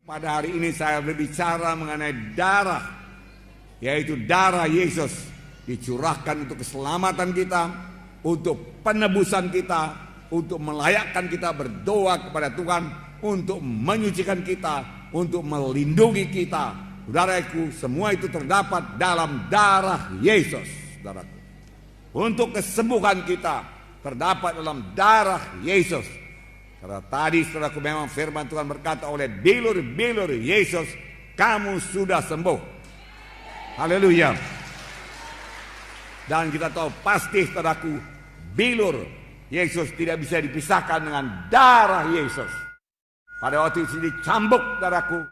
Pada hari ini saya berbicara mengenai darah, yaitu darah Yesus dicurahkan untuk keselamatan kita, untuk penebusan kita, untuk melayakkan kita berdoa kepada Tuhan, untuk menyucikan kita, untuk melindungi kita. Saudaraku, semua itu terdapat dalam darah Yesus, saudaraku. Untuk kesembuhan kita terdapat dalam darah Yesus. Karena tadi saudaraku memang firman Tuhan berkata oleh bilur-bilur Yesus, kamu sudah sembuh. Haleluya. Dan kita tahu pasti saudaraku, bilur Yesus tidak bisa dipisahkan dengan darah Yesus. Pada waktu itu dicambuk saudaraku,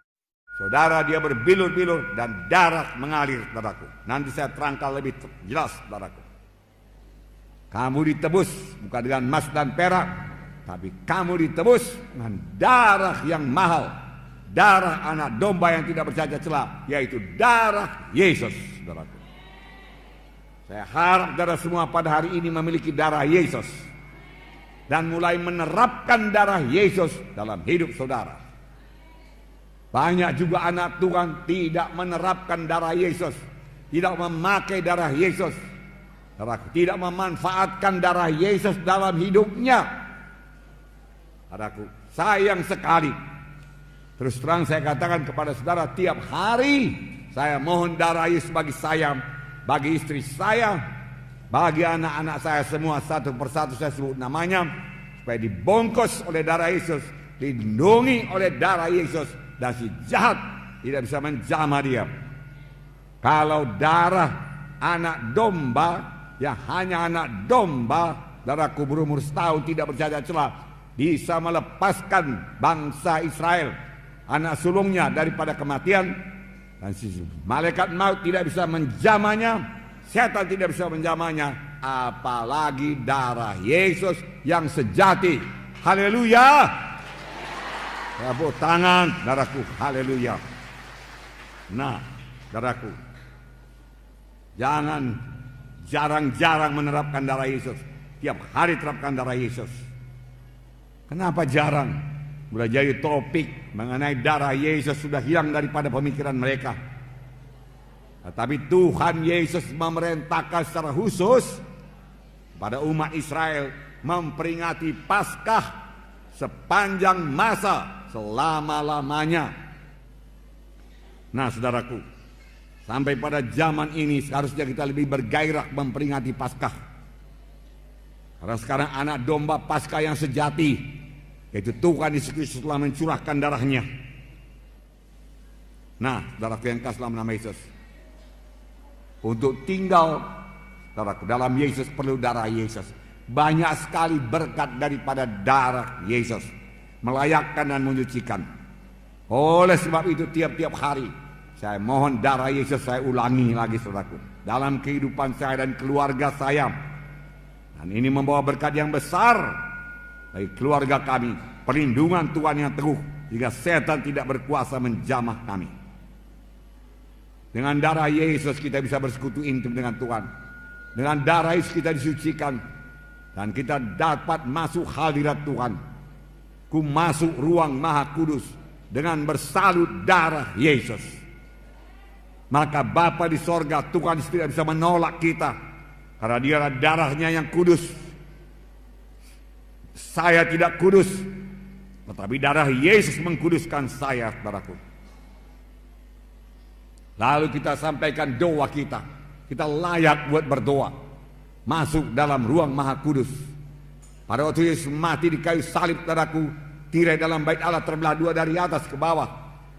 saudara dia berbilur-bilur dan darah mengalir saudaraku. Nanti saya terangkan lebih jelas saudaraku. Kamu ditebus bukan dengan emas dan perak, tapi kamu ditebus dengan darah yang mahal, darah anak domba yang tidak bercacat celah, yaitu darah Yesus, saudaraku. Saya harap saudara semua pada hari ini memiliki darah Yesus dan mulai menerapkan darah Yesus dalam hidup saudara. Banyak juga anak Tuhan tidak menerapkan darah Yesus, tidak memakai darah Yesus, tidak memanfaatkan darah Yesus dalam hidupnya. Saudaraku, sayang sekali. Terus terang saya katakan kepada saudara, tiap hari saya mohon darah Yesus bagi saya, bagi istri saya, bagi anak-anak saya semua, satu persatu saya sebut namanya, supaya dibungkus oleh darah Yesus, dilindungi oleh darah Yesus, dan si jahat tidak bisa menjamah dia. Kalau darah anak domba, yang hanya anak domba, darahku berumur setahun tidak bercacat celah, bisa melepaskan bangsa Israel, anak sulungnya, daripada kematian. Dan malaikat maut tidak bisa menjamahnya, setan tidak bisa menjamahnya, apalagi darah Yesus yang sejati. Haleluya. Tepuk tangan darahku. Haleluya. Nah, darahku, jangan jarang-jarang menerapkan darah Yesus. Tiap hari terapkan darah Yesus. Kenapa jarang? Sudah jadi topik mengenai darah Yesus sudah hilang daripada pemikiran mereka. Tetapi Tuhan Yesus memerintahkan secara khusus pada umat Israel memperingati Paskah sepanjang masa selama-lamanya. Nah saudaraku, sampai pada zaman ini seharusnya kita lebih bergairah memperingati Paskah. Karena sekarang anak domba Paskah yang sejati, yaitu Tuhan Yesus Kristus telah mencurahkan darahnya. Nah, saudaraku yang kasih dalam nama Yesus, untuk tinggal saudaraku dalam Yesus perlu darah Yesus. Banyak sekali berkat daripada darah Yesus, melayakkan dan menyucikan. Oleh sebab itu tiap-tiap hari saya mohon darah Yesus, saya ulangi lagi saudaraku, dalam kehidupan saya dan keluarga saya. Dan ini membawa berkat yang besar bagi keluarga kami, perlindungan Tuhan yang teguh, jika setan tidak berkuasa menjamah kami. Dengan darah Yesus kita bisa bersekutu intim dengan Tuhan. Dengan darah Yesus kita disucikan, dan kita dapat masuk hadirat Tuhan. Ku masuk ruang Maha Kudus dengan bersalut darah Yesus. Maka Bapa di sorga, Tuhan tidak bisa menolak kita, karena dia adalah darahnya yang kudus. Saya tidak kudus, tetapi darah Yesus mengkuduskan saya, saudaraku. Lalu kita sampaikan doa kita. Kita layak buat berdoa, masuk dalam ruang Maha Kudus. Pada waktu Yesus mati di kayu salib, saudaraku, tirai dalam bait Allah terbelah dua dari atas ke bawah,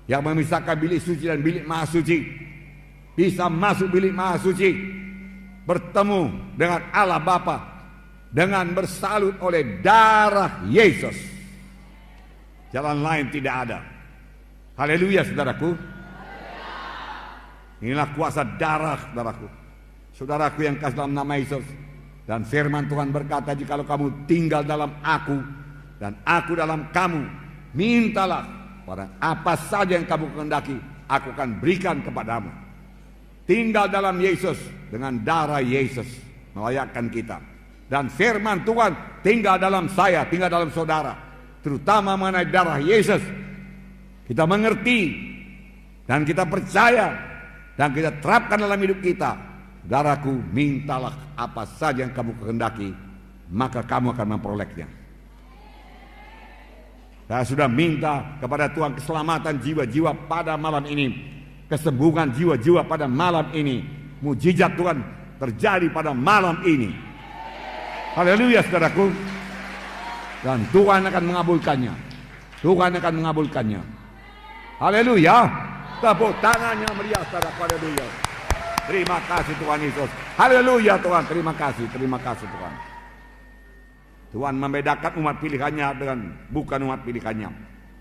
yang memisahkan bilik suci dan bilik Maha Suci. Bisa masuk bilik Maha Suci, bertemu dengan Allah Bapa dengan bersalut oleh darah Yesus. Jalan lain tidak ada. Haleluya saudaraku. Inilah kuasa darah saudaraku. Saudaraku yang kasih dalam nama Yesus. Dan firman Tuhan berkata, jikalau kamu tinggal dalam aku dan aku dalam kamu, mintalah pada apa saja yang kamu kehendaki, aku akan berikan kepadamu. Tinggal dalam Yesus dengan darah Yesus melayakkan kita. Dan firman Tuhan tinggal dalam saya, tinggal dalam saudara, terutama mengenai darah Yesus. kita mengerti, dan kita percaya, dan kita terapkan dalam hidup kita, saudaraku, mintalah apa saja yang kamu kehendaki, maka kamu akan memperolehnya. Saya sudah minta kepada Tuhan keselamatan jiwa-jiwa pada malam ini, kesembuhan jiwa-jiwa pada malam ini, mujizat Tuhan terjadi pada malam ini. Haleluya, saudaraku. Dan Tuhan akan mengabulkannya. Tuhan akan mengabulkannya. Haleluya. Tepuk tangannya meriah, saudaraku. Haleluya. Terima kasih Tuhan Yesus. Haleluya Tuhan. Terima kasih. Terima kasih Tuhan. Tuhan membedakan umat pilihannya dengan bukan umat pilihannya.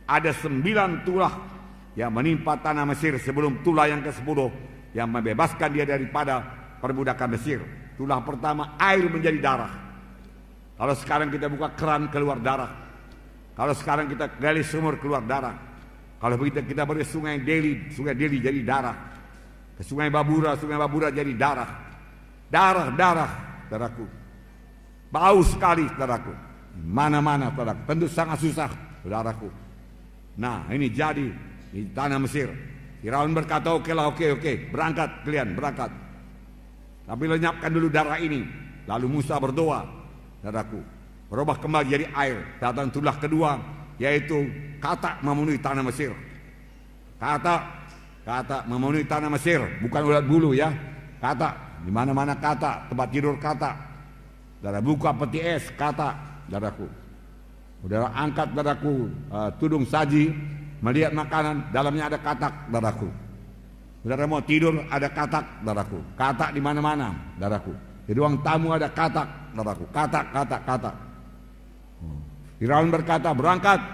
Ada 9 tulah yang menimpa tanah Mesir sebelum tulah yang ke-10 yang membebaskan dia daripada perbudakan Mesir. Tulah pertama, air menjadi darah. Kalau sekarang kita buka keran, keluar darah. Kalau sekarang kita gali sumur, keluar darah. Kalau begitu kita beri sungai Delhi jadi darah. Ke sungai Babura jadi darah. Darah, saudaraku. Bau sekali, saudaraku. Mana-mana, saudaraku. Tentu sangat susah, saudaraku. Nah, ini jadi di tanah Mesir. Firaun berkata, oke, berangkat kalian, berangkat. Tapi lenyapkan dulu darah ini. Lalu Musa berdoa, saudaraku, berubah kembali jadi air. Datang tulah kedua, yaitu katak memenuhi tanah Mesir. Katak memenuhi tanah Mesir, bukan ulat bulu ya. Katak, di mana-mana katak, tempat tidur katak. Saudara buka peti es katak, saudaraku. Saudara angkat, saudaraku, tudung saji, melihat makanan, dalamnya ada katak, saudaraku. Saudara mau tidur, ada katak, saudaraku. Katak di mana-mana, saudaraku. Di ruang tamu ada katak, saudaraku. Katak. Firaun berkata, berangkat.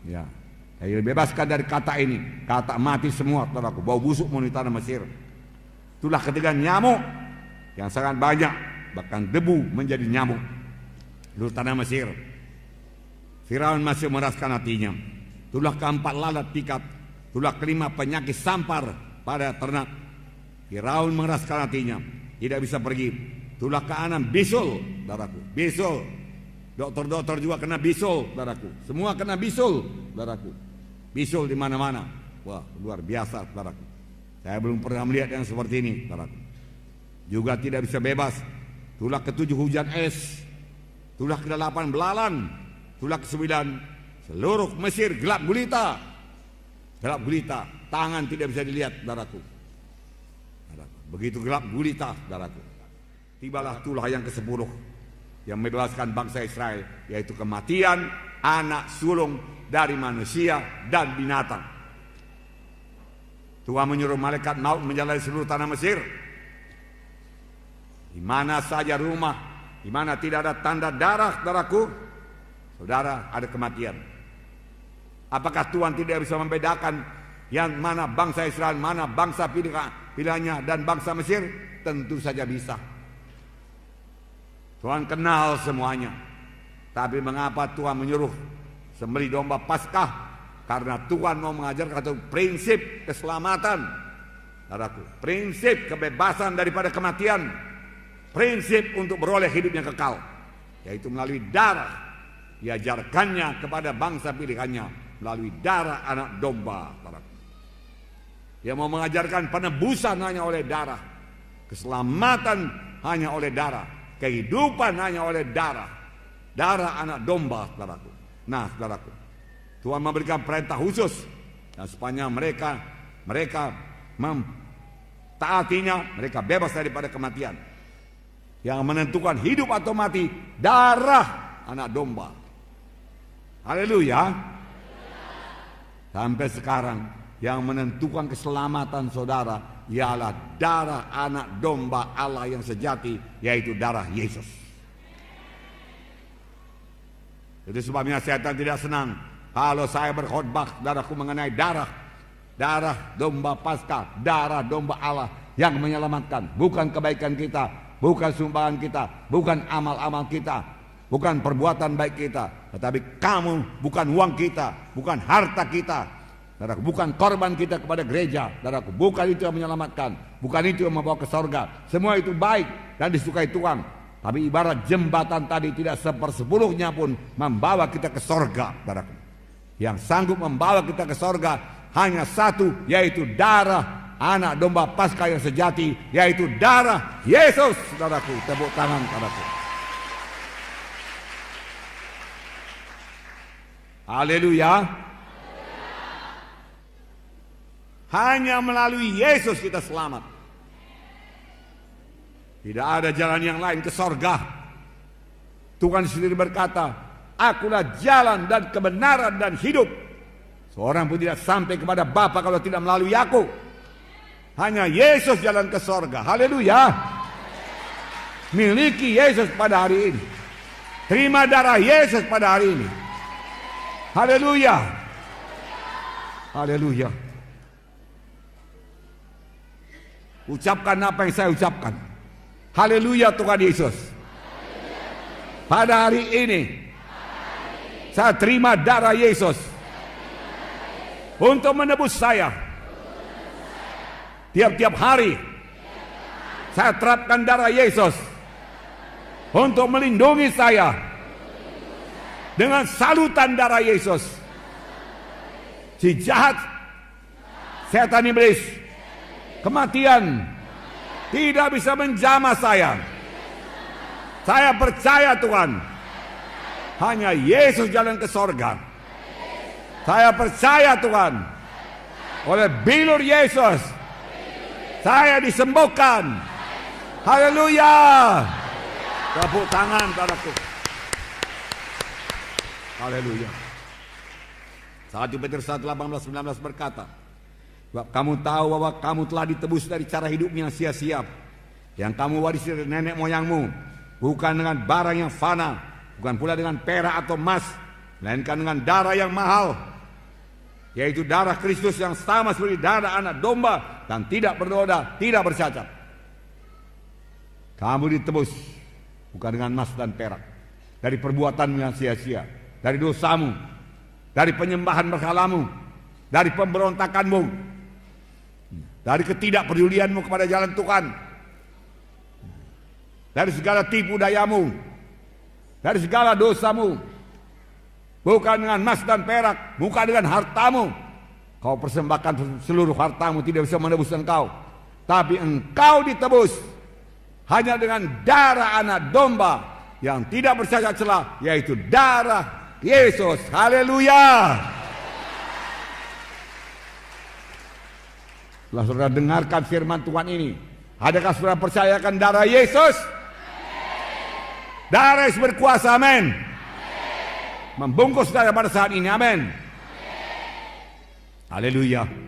Ya, saya bebaskan dari katak ini. Katak mati semua, saudaraku. Bau busuk memenuhi tanah Mesir. Itulah ketiga nyamuk yang sangat banyak, bahkan debu menjadi nyamuk di tanah Mesir. Firaun masih meraskan hatinya. Tulah keempat lalat pikat. Tulah kelima penyakit sampar pada ternak. Firaun meraskan hatinya, tidak bisa pergi. Tulah keenam bisul, saudaraku. Bisul. Dokter-dokter juga kena bisul, saudaraku. Semua kena bisul, saudaraku. Bisul di mana-mana. Wah, luar biasa, saudaraku. Saya belum pernah melihat yang seperti ini, saudaraku. Juga tidak bisa bebas. Tulah ke-7 hujan es. Tulah ke-8 belalang. Tulah ke-9 seluruh Mesir gelap gulita. Gelap gulita. Tangan tidak bisa dilihat, saudaraku. Begitu gelap gulita, saudaraku. Tibalah tulah yang ke-10 yang membebaskan bangsa Israel, yaitu kematian anak sulung dari manusia dan binatang. Tuhan menyuruh malaikat maut menjalani seluruh tanah Mesir. Di mana saja rumah, di mana tidak ada tanda darah, saudaraku, saudara, ada kematian. Apakah Tuhan tidak bisa membedakan yang mana bangsa Israel, mana bangsa pilihannya dan bangsa Mesir? Tentu saja bisa. Tuhan kenal semuanya. Tapi mengapa Tuhan menyuruh sembelih domba Paskah? Karena Tuhan mau mengajarkan satu prinsip keselamatan, saudaraku. Prinsip kebebasan daripada kematian. Prinsip untuk beroleh hidup yang kekal, yaitu melalui darah. Diajarkannya kepada bangsa pilihannya melalui darah anak domba, saudaraku. Dia mau mengajarkan penebusan hanya oleh darah, keselamatan hanya oleh darah, kehidupan hanya oleh darah. Darah anak domba, saudaraku. Nah, saudaraku, Tuhan memberikan perintah khusus, dan sepanjang mereka mentaatinya, mereka bebas daripada kematian. Yang menentukan hidup atau mati, darah anak domba. Haleluya. Sampai sekarang yang menentukan keselamatan saudara ialah darah anak domba Allah yang sejati, yaitu darah Yesus. Itu sebabnya setan tidak senang kalau saya berkhotbah, saudaraku, mengenai darah domba Paskah, darah domba Allah yang menyelamatkan. Bukan kebaikan kita, bukan sumbangan kita, bukan amal-amal kita, bukan perbuatan baik kita, tetapi kamu, bukan uang kita, bukan harta kita, saudaraku, bukan korban kita kepada gereja, saudaraku, bukan itu yang menyelamatkan, bukan itu yang membawa ke sorga. Semua itu baik dan disukai Tuhan, tapi ibarat jembatan tadi tidak 1/10 pun membawa kita ke sorga, saudaraku. Yang sanggup membawa kita ke sorga hanya satu, yaitu darah anak domba Paskah yang sejati, yaitu darah Yesus. Saudaraku, tepuk tangan saudaraku. Haleluya. Hanya melalui Yesus kita selamat. Tidak ada jalan yang lain ke sorga. Tuhan sendiri berkata, akulah jalan dan kebenaran dan hidup. Seorang pun tidak sampai kepada Bapa kalau tidak melalui aku. Hanya Yesus jalan ke sorga. Haleluya. Miliki Yesus pada hari ini. Terima darah Yesus pada hari ini. Haleluya. Haleluya. Ucapkan apa yang saya ucapkan. Haleluya Tuhan Yesus. Pada hari ini saya terima darah Yesus untuk menebus saya. Tiap-tiap hari saya terapkan darah Yesus untuk melindungi saya dengan salutan darah Yesus. Si jahat, setan iblis, kematian tidak bisa menjamah saya. Saya percaya Tuhan, hanya Yesus jalan ke sorga. Saya percaya Tuhan, oleh bilur Yesus saya disembuhkan. Haleluya. Tepuk tangan saudaraku. Haleluya. 1 Petrus 1:18-19 berkata, sebab kamu tahu bahwa kamu telah ditebus dari cara hidup yang sia-sia, yang kamu warisi dari nenek moyangmu, bukan dengan barang yang fana, bukan pula dengan perak atau emas, melainkan dengan darah yang mahal, yaitu darah Kristus yang sama seperti darah anak domba dan tidak bernoda, tidak bercacat. Kamu ditebus bukan dengan emas dan perak, dari perbuatanmu yang sia-sia, dari dosamu, dari penyembahan berhalamu, dari pemberontakanmu, dari ketidakpedulianmu kepada jalan Tuhan, dari segala tipu dayamu, dari segala dosamu. Bukan dengan emas dan perak, bukan dengan hartamu. Kau persembahkan seluruh hartamu, tidak bisa menebus engkau. Tapi engkau ditebus hanya dengan darah anak domba yang tidak bercacat celah, yaitu darah Yesus. Haleluya. Setelah saudara dengarkan firman Tuhan ini, adakah saudara percayakan darah Yesus? Darah Yesus berkuasa, amin. Membungkus saudara pada saat ini, amin. Haleluya.